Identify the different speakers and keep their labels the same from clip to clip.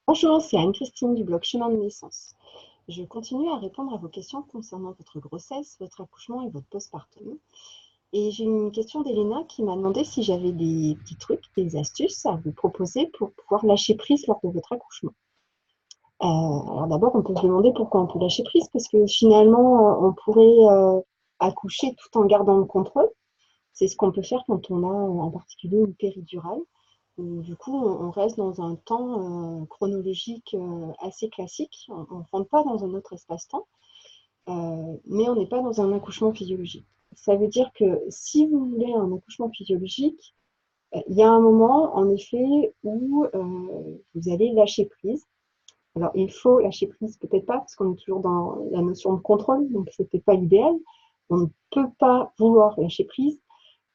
Speaker 1: Bonjour, c'est Anne-Christine du blog Chemin de naissance. Je continue à répondre à vos questions concernant votre grossesse, votre accouchement et votre postpartum. Et j'ai une question d'Elena qui m'a demandé si j'avais des petits trucs, des astuces à vous proposer pour pouvoir lâcher prise lors de votre accouchement. Alors d'abord, on peut se demander pourquoi on peut lâcher prise, parce que finalement, on pourrait accoucher tout en gardant le contrôle. C'est ce qu'on peut faire quand on a en particulier une péridurale. Du coup, on reste dans un temps chronologique assez classique. On ne rentre pas dans un autre espace-temps, mais on n'est pas dans un accouchement physiologique. Ça veut dire que si vous voulez un accouchement physiologique, il y a un moment, en effet, où vous allez lâcher prise. Alors, il faut lâcher prise, peut-être pas, parce qu'on est toujours dans la notion de contrôle, donc ce n'était pas l'idéal. On ne peut pas vouloir lâcher prise.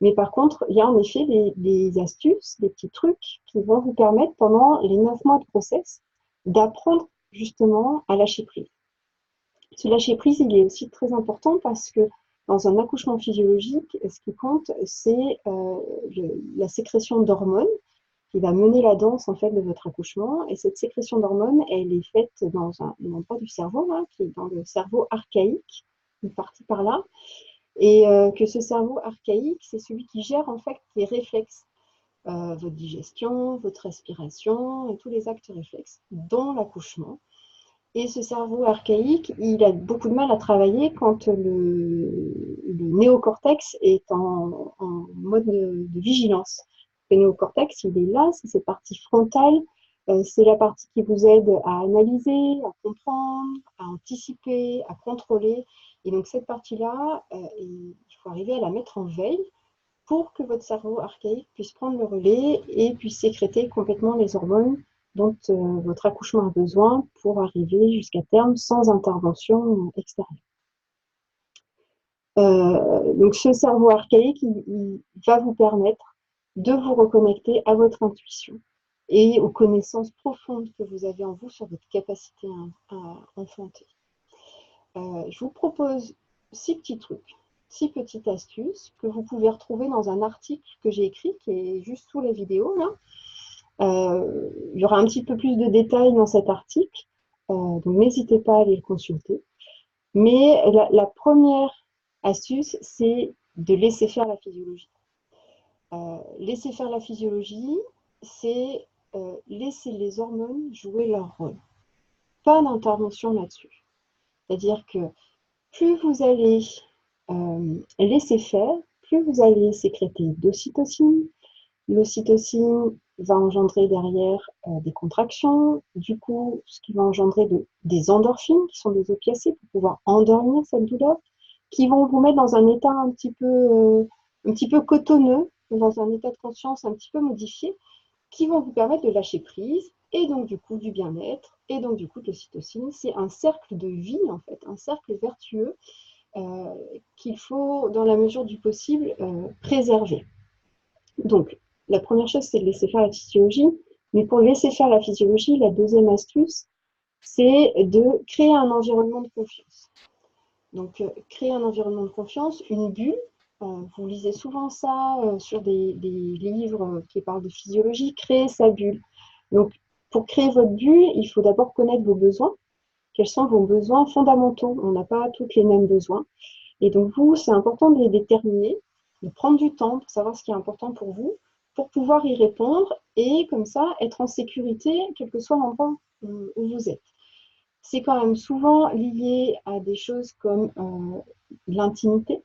Speaker 1: Mais par contre, il y a en effet des astuces, des petits trucs qui vont vous permettre pendant les 9 mois de grossesse d'apprendre justement à lâcher prise. Ce lâcher prise, il est aussi très important parce que dans un accouchement physiologique, ce qui compte, c'est la sécrétion d'hormones qui va mener la danse en fait de votre accouchement. Et cette sécrétion d'hormones, elle est faite dans un endroit du cerveau, là, qui est dans le cerveau archaïque, une partie par là. Et que ce cerveau archaïque, c'est celui qui gère en fait les réflexes, votre digestion, votre respiration et tous les actes réflexes, dont l'accouchement. Et ce cerveau archaïque, il a beaucoup de mal à travailler quand le néocortex est en mode de vigilance. Le néocortex, il est là, c'est cette partie frontale, c'est la partie qui vous aide à analyser, à comprendre, à anticiper, à contrôler. Et donc cette partie-là, il faut arriver à la mettre en veille pour que votre cerveau archaïque puisse prendre le relais et puisse sécréter complètement les hormones dont votre accouchement a besoin pour arriver jusqu'à terme sans intervention extérieure. Donc ce cerveau archaïque, il va vous permettre de vous reconnecter à votre intuition et aux connaissances profondes que vous avez en vous sur votre capacité à enfanter. Je vous propose 6 petits trucs, 6 petites astuces que vous pouvez retrouver dans un article que j'ai écrit qui est juste sous la vidéo là. Il y aura un petit peu plus de détails dans cet article, donc n'hésitez pas à aller le consulter. Mais la première astuce, c'est de laisser faire la physiologie. Laisser faire la physiologie, c'est laisser les hormones jouer leur rôle. Pas d'intervention là-dessus. C'est-à-dire que plus vous allez laisser faire, plus vous allez sécréter d'ocytocine. L'ocytocine va engendrer derrière des contractions, du coup, ce qui va engendrer des endorphines, qui sont des opiacés pour pouvoir endormir cette douleur, qui vont vous mettre dans un état un petit peu cotonneux, dans un état de conscience un petit peu modifié, qui vont vous permettre de lâcher prise, et donc du coup du bien-être, et donc du coup de l'ocytocine. C'est un cercle de vie, en fait, un cercle vertueux qu'il faut, dans la mesure du possible, préserver. Donc, la première chose, c'est de laisser faire la physiologie. Mais pour laisser faire la physiologie, la deuxième astuce, c'est de créer un environnement de confiance. Donc, créer un environnement de confiance, une bulle. Vous lisez souvent ça sur des livres qui parlent de physiologie, créer sa bulle. Donc, pour créer votre bulle, il faut d'abord connaître vos besoins. Quels sont vos besoins fondamentaux? On n'a pas tous les mêmes besoins. Et donc, vous, c'est important de les déterminer, de prendre du temps pour savoir ce qui est important pour vous, pour pouvoir y répondre et comme ça, être en sécurité, quel que soit l'endroit où vous êtes. C'est quand même souvent lié à des choses comme l'intimité,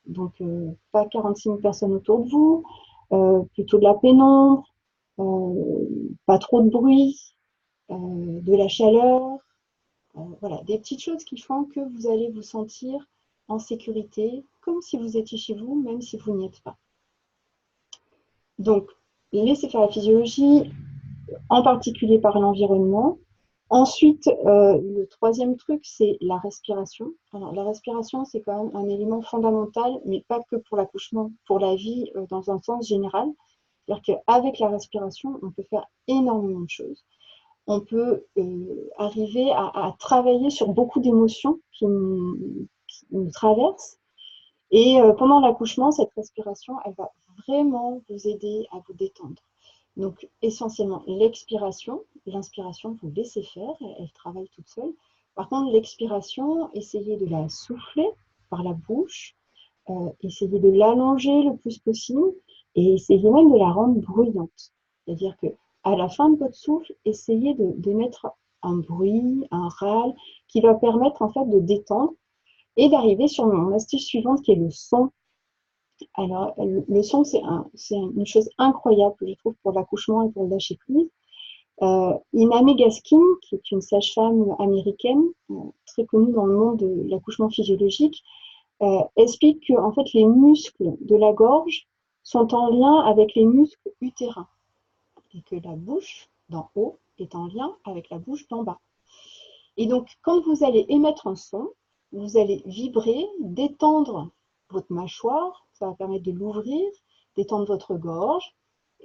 Speaker 1: donc pas 46 000 personnes autour de vous, plutôt de la pénombre, pas trop de bruit, de la chaleur, voilà, des petites choses qui font que vous allez vous sentir en sécurité, comme si vous étiez chez vous, même si vous n'y êtes pas. Donc, laissez faire la physiologie, en particulier par l'environnement. Ensuite, le troisième truc, c'est la respiration. Alors, la respiration, c'est quand même un élément fondamental, mais pas que pour l'accouchement, pour la vie dans un sens général. C'est-à-dire qu'avec la respiration, on peut faire énormément de choses. On peut arriver à travailler sur beaucoup d'émotions qui nous traversent. Et pendant l'accouchement, cette respiration, elle va vraiment vous aider à vous détendre. Donc, essentiellement, l'expiration, l'inspiration, vous laissez faire, elle travaille toute seule. Par contre, l'expiration, essayez de la souffler par la bouche, essayez de l'allonger le plus possible et essayez même de la rendre bruyante. C'est-à-dire que à la fin de votre souffle, essayez d'émettre un bruit, un râle qui va permettre en fait de détendre et d'arriver sur mon astuce suivante qui est le son. Alors, le son, c'est une chose incroyable, je trouve, pour l'accouchement et pour le lâcher prise. Ina Gaskin, qui est une sage-femme américaine, très connue dans le monde de l'accouchement physiologique, explique que en fait, les muscles de la gorge sont en lien avec les muscles utérins et que la bouche d'en haut est en lien avec la bouche d'en bas. Et donc, quand vous allez émettre un son, vous allez vibrer, détendre votre mâchoire, ça va permettre de l'ouvrir, détendre votre gorge,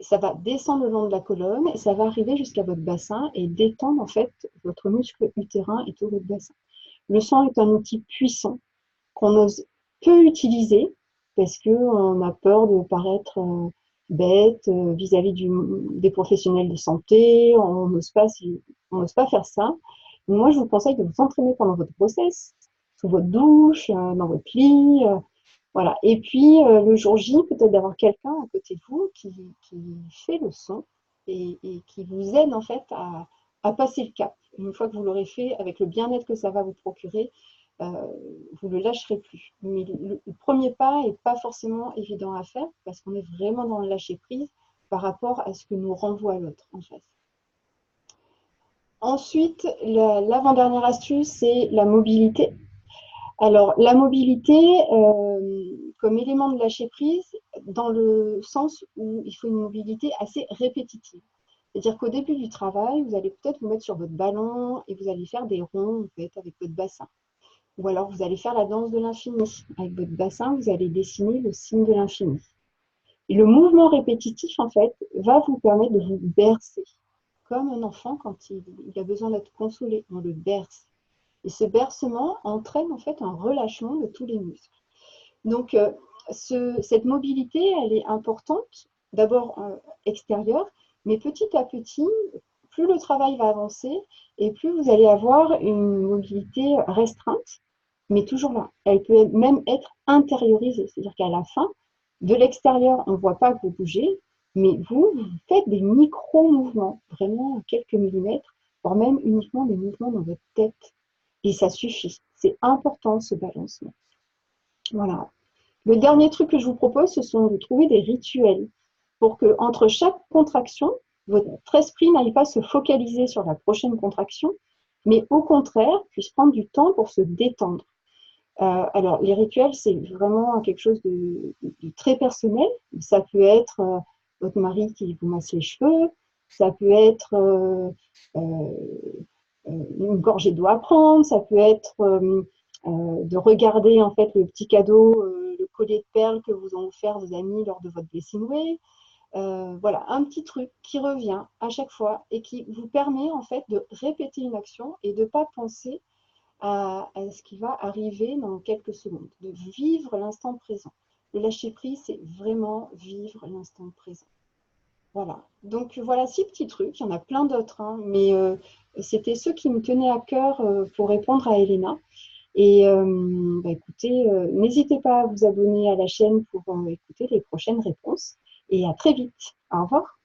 Speaker 1: ça va descendre le long de la colonne et ça va arriver jusqu'à votre bassin et détendre en fait votre muscle utérin et tout votre bassin. Le son est un outil puissant qu'on ose peu utiliser parce qu'on a peur de paraître bête vis-à-vis des professionnels de santé, on n'ose pas faire ça. Moi, je vous conseille de vous entraîner pendant votre grossesse, sous votre douche, dans votre lit, voilà. Et puis, le jour J, peut-être d'avoir quelqu'un à côté de vous qui fait le son et qui vous aide en fait à passer le cap. Une fois que vous l'aurez fait, avec le bien-être que ça va vous procurer, vous ne le lâcherez plus. Mais le premier pas n'est pas forcément évident à faire parce qu'on est vraiment dans le lâcher-prise par rapport à ce que nous renvoie l'autre en face. Ensuite, l'avant-dernière astuce, c'est la mobilité. Alors, la mobilité, comme élément de lâcher prise, dans le sens où il faut une mobilité assez répétitive. C'est-à-dire qu'au début du travail, vous allez peut-être vous mettre sur votre ballon et vous allez faire des ronds en fait, avec votre bassin. Ou alors vous allez faire la danse de l'infini. Avec votre bassin, vous allez dessiner le signe de l'infini. Et le mouvement répétitif, en fait, va vous permettre de vous bercer. Comme un enfant quand il a besoin d'être consolé, on le berce. Et ce bercement entraîne en fait un relâchement de tous les muscles. Donc, cette mobilité, elle est importante, d'abord extérieure, mais petit à petit, plus le travail va avancer et plus vous allez avoir une mobilité restreinte, mais toujours là. Elle peut même être intériorisée, c'est-à-dire qu'à la fin, de l'extérieur, on ne voit pas que vous bougez, mais vous faites des micro-mouvements, vraiment quelques millimètres, voire même uniquement des mouvements dans votre tête. Et ça suffit. C'est important ce balancement. Voilà. Le dernier truc que je vous propose, ce sont de trouver des rituels pour que entre chaque contraction, votre esprit n'aille pas se focaliser sur la prochaine contraction, mais au contraire, puisse prendre du temps pour se détendre. Alors, les rituels, c'est vraiment quelque chose de très personnel. Ça peut être votre mari qui vous masse les cheveux, ça peut être une gorgée d'eau à prendre, ça peut être de regarder en fait le petit cadeau, le collier de perles que vous ont offert vos amis lors de votre Blessing Way. Voilà, un petit truc qui revient à chaque fois et qui vous permet en fait de répéter une action et de ne pas penser à ce qui va arriver dans quelques secondes, de vivre l'instant présent. Le lâcher prise, c'est vraiment vivre l'instant présent. Voilà, donc voilà 6 petits trucs, il y en a plein d'autres, hein, mais c'était ceux qui me tenaient à cœur pour répondre à Elena. Et écoutez, n'hésitez pas à vous abonner à la chaîne pour écouter les prochaines réponses. Et à très vite. Au revoir.